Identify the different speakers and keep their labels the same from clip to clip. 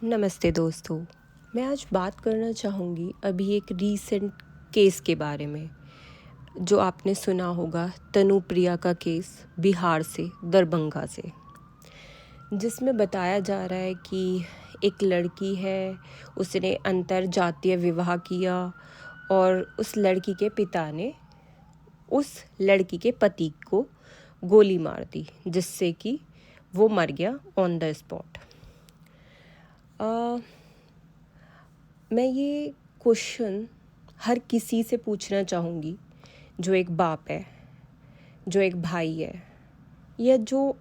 Speaker 1: नमस्ते दोस्तों। मैं आज बात करना चाहूँगी अभी एक रीसेंट केस के बारे में, जो आपने सुना होगा, तनुप्रिया का केस बिहार से, दरभंगा से, जिसमें बताया जा रहा है कि एक लड़की है, उसने अंतर जातीय विवाह किया और उस लड़की के पिता ने उस लड़की के पति को गोली मार दी, जिससे कि वो मर गया ऑन द स्पॉट। मैं ये क्वेश्चन हर किसी से पूछना चाहूँगी, जो एक बाप है, जो एक भाई है, या जो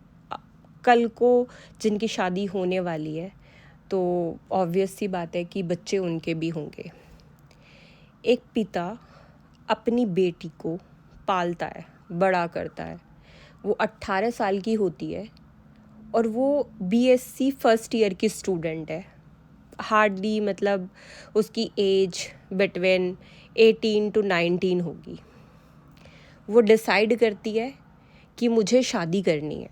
Speaker 1: कल को जिनकी शादी होने वाली है, तो ऑब्वियस सी बात है कि बच्चे उनके भी होंगे। एक पिता अपनी बेटी को पालता है, बड़ा करता है। वो 18 साल की होती है और वो बीएससी फर्स्ट ईयर की स्टूडेंट है। हार्डली मतलब उसकी एज बिटवीन 18 to 19 होगी। वो डिसाइड करती है कि मुझे शादी करनी है,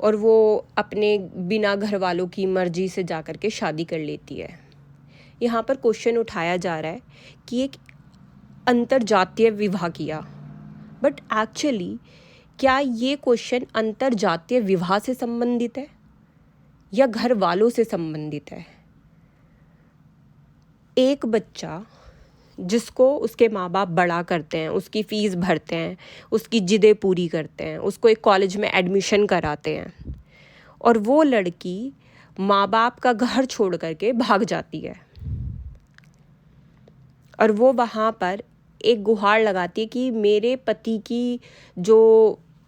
Speaker 1: और वो अपने बिना घर वालों की मर्जी से जा कर के शादी कर लेती है। यहाँ पर क्वेश्चन उठाया जा रहा है कि एक अंतरजातीय विवाह किया, बट एक्चुअली क्या ये क्वेश्चन अंतरजातीय विवाह से संबंधित है या घर वालों से संबंधित है? एक बच्चा जिसको उसके माँ बाप बड़ा करते हैं, उसकी फ़ीस भरते हैं, उसकी जिदें पूरी करते हैं, उसको एक कॉलेज में एडमिशन कराते हैं, और वो लड़की माँ बाप का घर छोड़ करके भाग जाती है, और वो वहाँ पर एक गुहार लगाती है कि मेरे पति की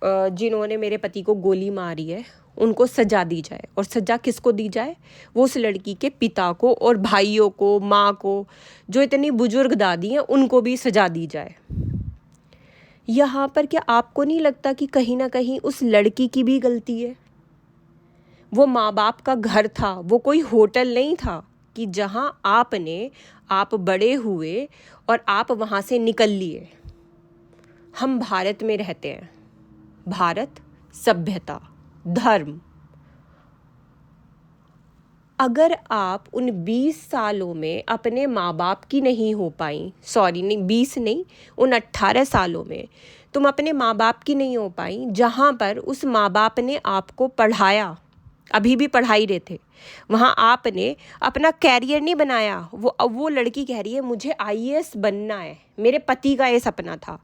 Speaker 1: जिन्होंने मेरे पति को गोली मारी है उनको सज़ा दी जाए। और सज़ा किसको दी जाए? वो उस लड़की के पिता को और भाइयों को, माँ को, जो इतनी बुजुर्ग दादी हैं उनको भी सज़ा दी जाए। यहाँ पर क्या आपको नहीं लगता कि कहीं ना कहीं उस लड़की की भी गलती है? वो माँ बाप का घर था, वो कोई होटल नहीं था कि जहाँ आप बड़े हुए और आप वहाँ से निकल लिए। हम भारत में रहते हैं। भारत, सभ्यता, धर्म। अगर आप उन 20 सालों में अपने माँ बाप की नहीं हो पाई, सॉरी नहीं 20 नहीं, उन 18 सालों में तुम अपने माँ बाप की नहीं हो पाई, जहाँ पर उस माँ बाप ने आपको पढ़ाया, अभी भी पढ़ा ही रहे थे, वहाँ आपने अपना कैरियर नहीं बनाया। वो लड़की कह रही है मुझे आईएएस बनना है, मेरे पति का ये सपना था,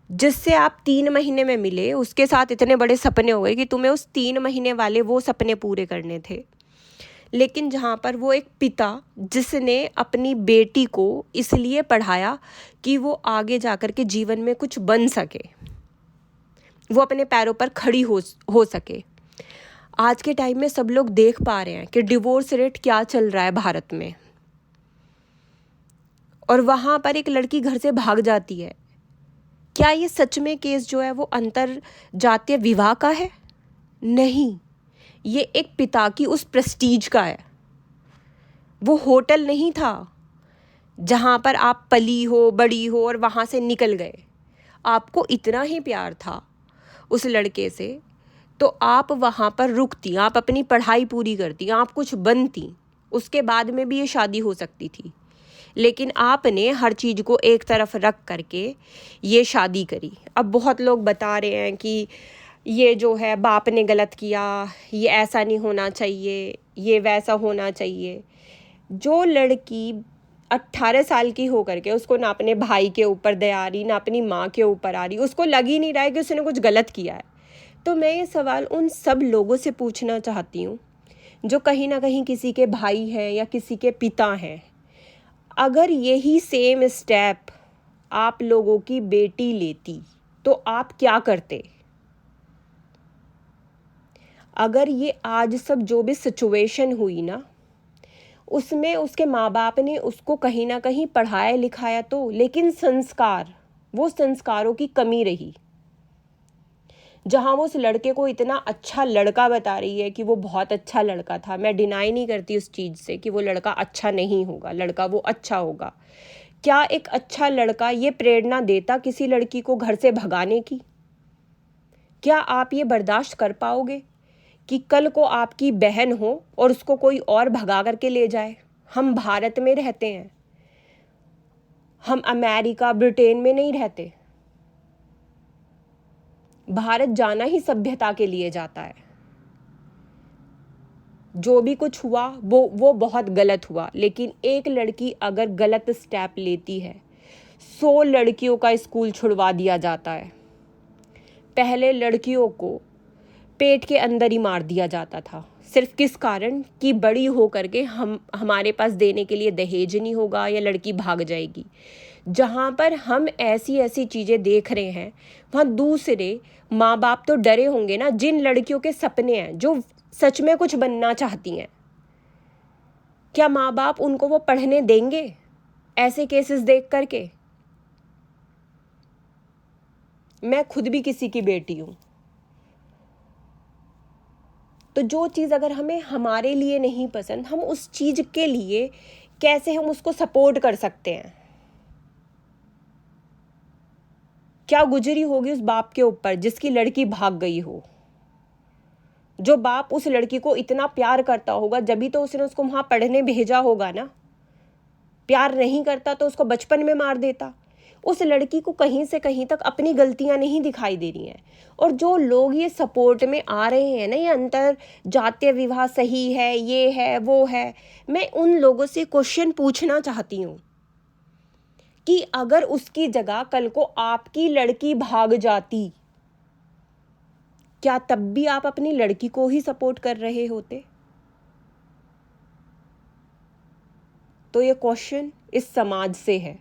Speaker 1: जिससे आप 3 महीने में मिले, उसके साथ इतने बड़े सपने हो गए कि तुम्हें उस 3 महीने वाले वो सपने पूरे करने थे। लेकिन जहाँ पर वो एक पिता जिसने अपनी बेटी को इसलिए पढ़ाया कि वो आगे जाकर के जीवन में कुछ बन सके, वो अपने पैरों पर खड़ी हो सके। आज के टाइम में सब लोग देख पा रहे हैं कि डिवोर्स रेट क्या चल रहा है भारत में, और वहाँ पर एक लड़की घर से भाग जाती है। क्या ये सच में केस जो है वो अंतर जातीय विवाह का है? नहीं, ये एक पिता की उस प्रेस्टीज का है। वो होटल नहीं था जहाँ पर आप पली हो, बड़ी हो और वहाँ से निकल गए। आपको इतना ही प्यार था उस लड़के से तो आप वहाँ पर रुकती, आप अपनी पढ़ाई पूरी करती, आप कुछ बनती, उसके बाद में भी ये शादी हो सकती थी। लेकिन आपने हर चीज़ को एक तरफ रख करके ये शादी करी। अब बहुत लोग बता रहे हैं कि ये जो है बाप ने गलत किया, ये ऐसा नहीं होना चाहिए, ये वैसा होना चाहिए। जो लड़की 18 साल की हो करके उसको ना अपने भाई के ऊपर दया आ रही, ना अपनी माँ के ऊपर आ रही, उसको लग ही नहीं रहा है कि उसने कुछ गलत किया है। तो मैं ये सवाल उन सब लोगों से पूछना चाहती हूँ जो कहीं ना कहीं किसी के भाई हैं या किसी के पिता हैं। अगर यही सेम स्टेप आप लोगों की बेटी लेती तो आप क्या करते? अगर ये आज सब जो भी सिचुएशन हुई ना, उसमें उसके माँ बाप ने उसको कहीं ना कहीं पढ़ाया लिखाया तो, लेकिन वो संस्कारों की कमी रही। जहाँ वो उस लड़के को इतना अच्छा लड़का बता रही है कि वो बहुत अच्छा लड़का था, मैं डिनाई नहीं करती उस चीज़ से कि वो लड़का अच्छा नहीं होगा, लड़का वो अच्छा होगा। क्या एक अच्छा लड़का ये प्रेरणा देता किसी लड़की को घर से भगाने की? क्या आप ये बर्दाश्त कर पाओगे कि कल को आपकी बहन हो और उसको कोई और भगा करके ले जाए। हम भारत में रहते हैं, हम अमेरिका ब्रिटेन में नहीं रहते। भारत जाना ही सभ्यता के लिए जाता है। जो भी कुछ हुआ वो बहुत गलत हुआ, लेकिन एक लड़की अगर गलत स्टेप लेती है 100 लड़कियों का स्कूल छुड़वा दिया जाता है। पहले लड़कियों को पेट के अंदर ही मार दिया जाता था, सिर्फ किस कारण कि बड़ी हो करके हमारे पास देने के लिए दहेज नहीं होगा या लड़की भाग जाएगी। जहाँ पर हम ऐसी ऐसी चीज़ें देख रहे हैं, वहाँ दूसरे माँ बाप तो डरे होंगे ना, जिन लड़कियों के सपने हैं, जो सच में कुछ बनना चाहती हैं। क्या माँ बाप उनको वो पढ़ने देंगे ऐसे केसेस देख करके? मैं खुद भी किसी की बेटी हूँ। तो जो चीज़ अगर हमें हमारे लिए नहीं पसंद, हम उस चीज़ के लिए कैसे हम उसको सपोर्ट कर सकते हैं? क्या गुजरी होगी उस बाप के ऊपर जिसकी लड़की भाग गई हो? जो बाप उस लड़की को इतना प्यार करता होगा, जब तो उसने उसको वहाँ पढ़ने भेजा होगा ना। प्यार नहीं करता तो उसको बचपन में मार देता। उस लड़की को कहीं से कहीं तक अपनी गलतियां नहीं दिखाई दे रही हैं। और जो लोग ये सपोर्ट में आ रहे हैं ना, ये अंतर जातीय विवाह सही है, ये है वो है, मैं उन लोगों से क्वेश्चन पूछना चाहती हूँ कि अगर उसकी जगह कल को आपकी लड़की भाग जाती, क्या तब भी आप अपनी लड़की को ही सपोर्ट कर रहे होते? तो ये क्वेश्चन इस समाज से है।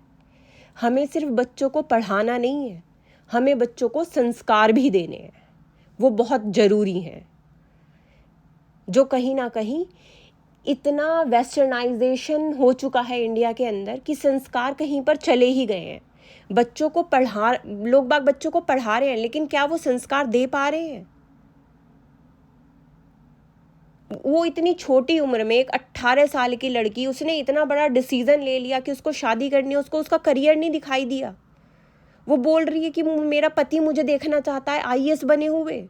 Speaker 1: हमें सिर्फ बच्चों को पढ़ाना नहीं है, हमें बच्चों को संस्कार भी देने हैं। वो बहुत ज़रूरी हैं, जो कहीं ना कहीं इतना वेस्टर्नाइजेशन हो चुका है इंडिया के अंदर कि संस्कार कहीं पर चले ही गए हैं। बच्चों को लोग बाग बच्चों को पढ़ा रहे हैं, लेकिन क्या वो संस्कार दे पा रहे हैं? वो इतनी छोटी उम्र में एक 18 साल की लड़की, उसने इतना बड़ा डिसीजन ले लिया कि उसको शादी करनी है, उसको उसका करियर नहीं दिखाई दिया। वो बोल रही है कि मेरा पति मुझे देखना चाहता है आईएएस बने हुए।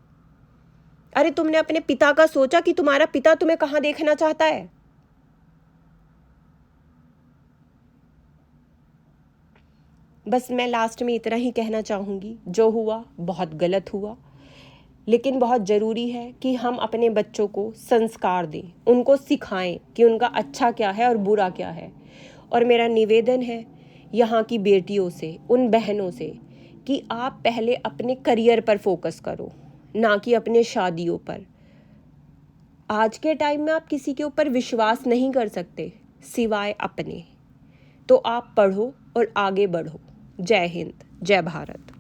Speaker 1: अरे तुमने अपने पिता का सोचा कि तुम्हारा पिता तुम्हें कहाँ देखना चाहता है? बस मैं लास्ट में इतना ही कहना चाहूँगी, जो हुआ बहुत गलत हुआ, लेकिन बहुत ज़रूरी है कि हम अपने बच्चों को संस्कार दें, उनको सिखाएं कि उनका अच्छा क्या है और बुरा क्या है। और मेरा निवेदन है यहाँ की बेटियों से, उन बहनों से, कि आप पहले अपने करियर पर फोकस करो, ना कि अपने शादियों पर। आज के टाइम में आप किसी के ऊपर विश्वास नहीं कर सकते सिवाय अपने। तो आप पढ़ो और आगे बढ़ो। जय हिंद, जय भारत।